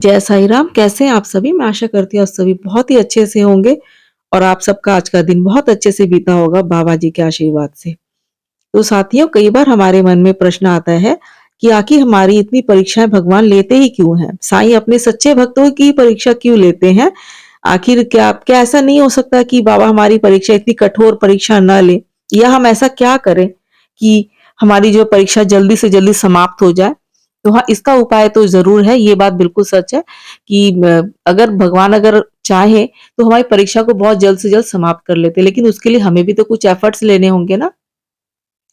जय साईं राम, कैसे हैं आप सभी? मैं आशा करती हूँ आप सभी बहुत ही अच्छे से होंगे और आप सबका आज का दिन बहुत अच्छे से बीता होगा बाबा जी के आशीर्वाद से। तो साथियों, कई बार हमारे मन में प्रश्न आता है कि आखिर हमारी इतनी परीक्षाएँ भगवान लेते ही क्यों हैं? साईं अपने सच्चे भक्तों की परीक्षा क्यों लेते हैं? आखिर क्या क्या ऐसा नहीं हो सकता कि बाबा हमारी परीक्षा इतनी कठोर परीक्षा ना लें? या हम ऐसा क्या करें कि हमारी जो परीक्षा जल्दी से जल्दी समाप्त हो जाए? तो हाँ, इसका उपाय तो ज़रूर है, ये बात बिल्कुल सच है कि अगर भगवान अगर चाहें, तो हमारी परीक्षा को बहुत जल्द से जल्द समाप्त कर लेते हैं, लेकिन उसके लिए हमें भी तो कुछ एफर्ट्स लेने होंगे ना।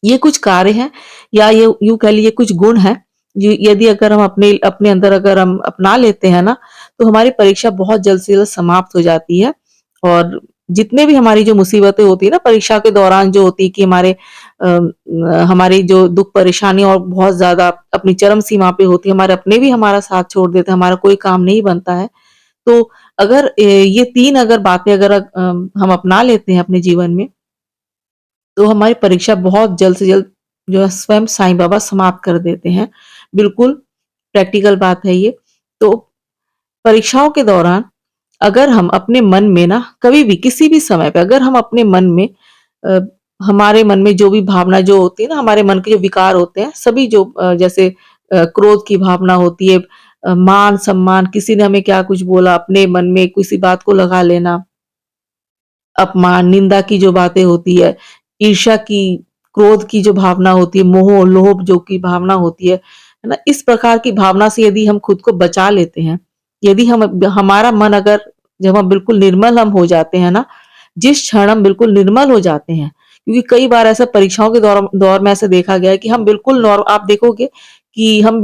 ये कुछ कार्य हैं या ये यूँ कह लीजिए कुछ गुण हैं, य यदि अगर हम अपने अपने अंदर अगर हम अपना लेते हैं ना, तो हमारी परीक्षा बहुत जल्द से जल्द समाप्त हो जाती है और जितने भी हमारी जो मुसीबतें होती है ना परीक्षा के दौरान जो होती है कि हमारी जो दुःख परेशानी और बहुत ज़्यादा अपनी चरम सीमा पे होती है, हमारे अपने भी हमारा साथ छोड़ देते हैं, हमारा कोई काम नहीं बनता है। तो अगर ये 3 अगर बातें अगर हम अपना लेते हैं अपने जीवन में तो हमारी परीक्षा बहुत जल्द से जल्द जो है स्वयं साईं बाबा समाप्त कर देते हैं। बिल्कुल प्रैक्टिकल बात है ये। तो परीक्षाओं के दौरान अगर हम अपने मन में ना कभी भी किसी भी समय पे अगर हम अपने मन में अ, हमारे मन में जो भी भावना जो होती है ना हमारे मन के जो विकार होते हैं सभी जो जैसे क्रोध की भावना होती है, मान-सम्मान किसी ने हमें क्या कुछ बोला अपने मन में किसी बात को लगा लेना अपमान, निंदा की जो बातें होती है, ईर्ष्या की, क्रोध की जो भावना होती है, मोह, लोभ जो की भावना होती है ना? इस प्रकार की भावना से यदि हम खुद को बचा लेते हैं, यदि हमारा मन अगर जब हम बिल्कुल निर्मल हम हो जाते हैं ना, जिस क्षण हम बिल्कुल निर्मल हो जाते हैं, क्योंकि कई बार ऐसा परीक्षाओं के दौर दौर में ऐसा देखा गया है कि हम बिल्कुल आप देखोगे कि हम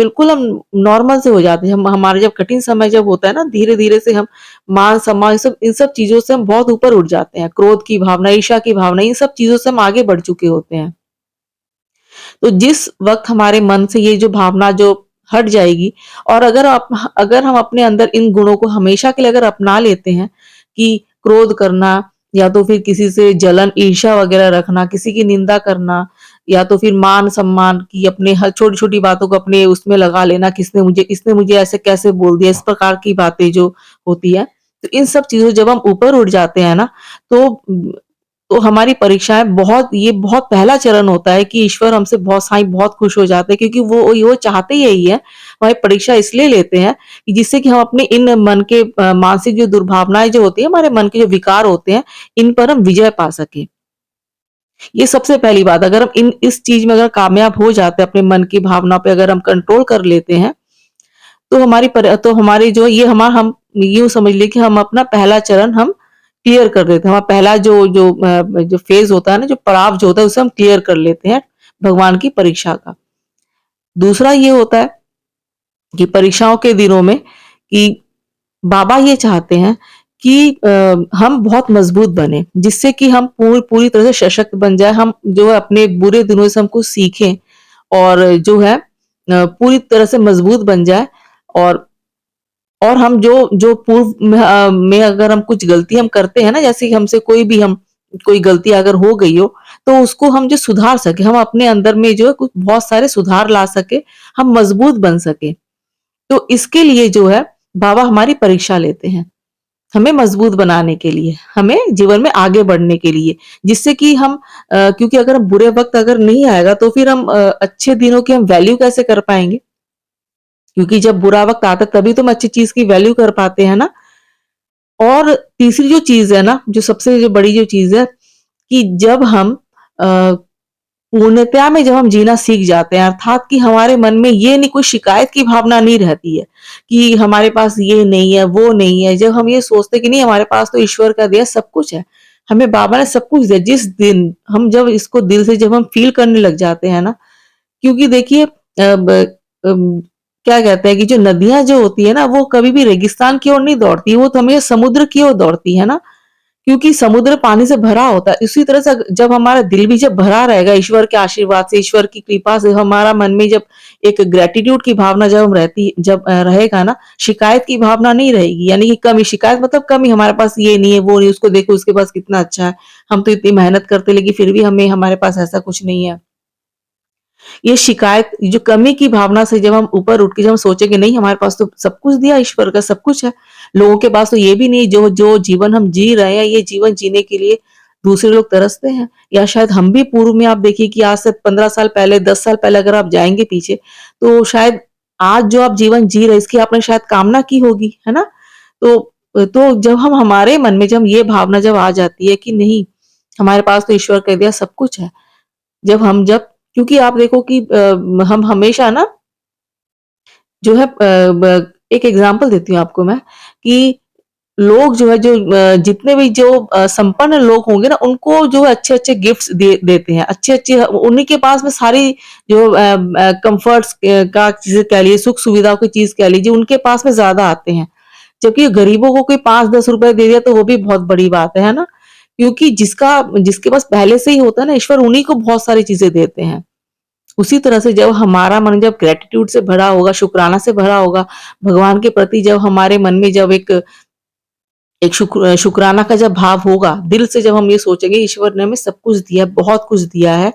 नॉर्मल से हो जाते हैं। हम हमारे जब कठिन समय जब होता है ना, धीरे-धीरे से हम मान-सम्मान इन सब चीज़ों से हम बहुत ऊपर उठ जाते हैं। क्रोध की भावना, ईर्ष्या की भावना, इन सब चीज़ों से हम आगे बढ़ चुके होते हैं। तो जिस वक़्त हमारे मन से ये जो भावना जो हट जाएगी और अगर हम अपने अंदर इन गुणों को हमेशा के लिए अगर अपना लेते हैं कि क्रोध करना या तो फिर किसी से जलन, ईर्ष्या वग़ैरह रखना, किसी की निंदा करना या तो फिर मान-सम्मान की अपने हर छोटी-छोटी बातों को अपने उसमें लगा लेना, इसने मुझे ऐसे कैसे बोल दिया, इस प्रकार की बातें जो होती हैं। तो इन सब चीज़ों जब हम ऊपर उठ जाते हैं ना, तो तो हमारी परीक्षाएँ बहुत पहला चरण होता है कि ईश्वर हमसे बहुत साईं बहुत खुश हो जाते हैं क्योंकि वो चाहते ही यही है। हमारी परीक्षा इसलिए लेते हैं कि जिससे कि हम अपने इन मन के मानसिक जो दुर्भावनाएँ जो होती हैं, हमारे मन के जो विकार होते हैं, इन पर हम विजय पा सकें। ये सबसे पहली बात अगर हम इन इस चीज़ में अगर कामयाब हो जाते हैं, अपने मन की भावना पे अगर हम कंट्रोल कर लेते हैं, तो हमारी जो ये हमा हम यूँ समझ लें कि हम अपना पहला चरण हम क्लियर कर देते हैं। हमारा पहला जो फ़ेज़ होता है ना, जो पड़ाव जो होता है, उसे हम क्लियर कर लेते हैं भगवान की परीक्षा का। दूसरा ये होता है कि परीक्षाओं के दिनों में कि बाबा ये चाहते हैं कि हम बहुत मज़बूत बनें, जिससे कि हम पूरी तरह से सशक्त बन जाएँ। हम जो है अपने बुरे दिनों से हम कुछ सीखें और जो है पूरी तरह से मज़बूत बन जाएँ और हम जो जो पूर्व में अगर हम कुछ गलती हम करते हैं ना, जैसे कि हमसे कोई गलती अगर हो गई हो, तो उसको हम जो सुधार सकें, हम अपने अंदर में जो है कुछ बहुत सारे सुधार ला सकें, हम मज़बूत बन सकें। तो इसके लिए जो है बाबा हमारी परीक्षा लेते हैं, हमें मज़बूत बनाने के लिए, हमें जीवन में आगे बढ़ने के लिए, जिससे कि क्योंकि अगर हम बुरे वक़्त अगर नहीं आएगा, तो फिर हम अच्छे दिनों की हम वैल्यू कैसे कर पाएँगे? क्योंकि जब बुरा वक़्त आता है तभी तो हम अच्छी चीज़ की वैल्यू कर पाते हैं ना। और तीसरी जो चीज़ है ना, जो सबसे जो बड़ी जो चीज़ है कि जब हम अ, पूर्णतया में जब हम जीना सीख जाते हैं अर्थात कि हमारे मन में ये नहीं कोई शिकायत की भावना नहीं रहती है, कि हमारे पास ये नहीं है, वो नहीं है। जब हम ये सोचते हैं कि नहीं हमारे पास तो ईश्वर का दिया सब कुछ है। हमें बाबा ने सब कुछ दिया। जिस दिन हम जब इसको दिल से जब हम फ़ील करने लग जाते हैं ना, क्योंकि देखिए क्या कहते हैं कि जो नदियाँ जो होती है ना, वो कभी भी रेगिस्तान की ओर नहीं दौड़ती, वो तो हमेशा समुद्र की ओर दौड़ती है ना, क्योंकि समुद्र पानी से भरा होता है। इसी तरह से जब हमारा दिल भी जब भरा रहेगा ईश्वर के आशीर्वाद से, ईश्वर की कृपा से, हमारा मन में जब एक ग्रैटिट्यूड की भावना जब रहेगा ना, शिकायत की भावना नहीं रहेगी, यानी कि कमी शिकायत मतलब कमी हमारे पास ये नहीं है, वो नहीं, उसको देखो उसके पास कितना अच्छा है, हम तो इतनी मेहनत करते लेकिन फिर भी हमें हमारे पास ऐसा कुछ नहीं है। ये शिकायत, जो कमी की भावना से जब हम ऊपर उठ के जब हम सोचेंगे नहीं हमारे पास तो सब कुछ दिया ईश्वर का, सब कुछ है। लोगों के पास तो ये भी नहीं, जो जो जीवन हम जी रहे हैं, ये जीवन जीने के लिए दूसरे लोग तरसते हैं। या शायद हम भी पूर्व में, आप देखिए कि आज से 15 साल पहले, 10 साल पहले अगर आप जाएँगे पीछे, तो शायद आज जो आप जीवन जी रहे हैं इसकी आपने शायद कामना की होगी, है ना? तो जब हम, हमारे मन में जब ये भावना जब आ जाती है कि नहीं, हमारे पास तो ईश्वर कह दिया सब कुछ है। जब क्योंकि आप देखो कि हम हमेशा ना जो है, एक एग्जांपल देती हूँ आपको मैं, कि लोग जो है, जितने भी जो संपन्न लोग होंगे ना, उनको जो है अच्छे-अच्छे गिफ्ट्स देते हैं। अच्छे-अच्छे उन्हीं के पास में सारी जो कम्फर्ट्स का चीज़ें कह लीजिए, सुख-सुविधाओं की चीज़ कह लीजिए, उनके पास में ज़्यादा आते हैं। जबकि गरीबों को कोई 5-10 रुपए दे दिया तो वो भी बहुत बड़ी बात है ना? क्योंकि जिसके पास पहले से ही होता है ना, ईश्वर उन्हीं को बहुत सारी चीज़ें देते हैं। उसी तरह से जब हमारा मन जब ग्रैटिट्यूड से भरा होगा, शुकराना से भरा होगा, भगवान के प्रति जब हमारे मन में जब एक एक शुकराना का जब भाव होगा, दिल से जब हम ये सोचेंगे ईश्वर ने हमें सब कुछ दिया, बहुत कुछ दिया है,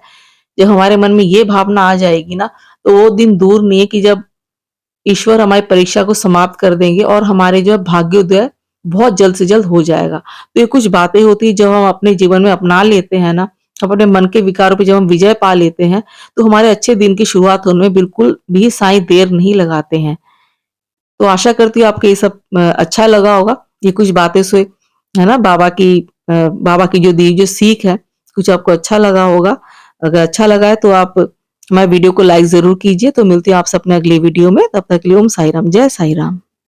जब हमारे मन में ये भावना आ जाएगी ना, तो वो दिन दूर नहीं है कि जब ईश्वर हमारी परीक्षा को समाप्त कर देंगे और हमारे जो है भाग्योदय बहुत जल्द से जल्द हो जाएगा। तो ये कुछ बातें होती हैं जब हम अपने जीवन में अपना लेते हैं ना, अपने मन के विकारों पे जब हम विजय पा लेते हैं, तो हमारे अच्छे दिन की शुरुआत होने में बिल्कुल भी साईं देर नहीं लगाते हैं। तो आशा करती हूँ आपको ये सब अच्छा लगा होगा। ये कुछ बातें से, है ना, बाबा की जो दी जो सीख है, कुछ आपको अच्छा लगा होगा। अगर अच्छा लगा है तो आप हमारे वीडियो को लाइक ज़रूर कीजिए। तो मिलती हूँ आपसे अपने अगले वीडियो में, तब तक के लिए ओम साई राम, जय साई राम।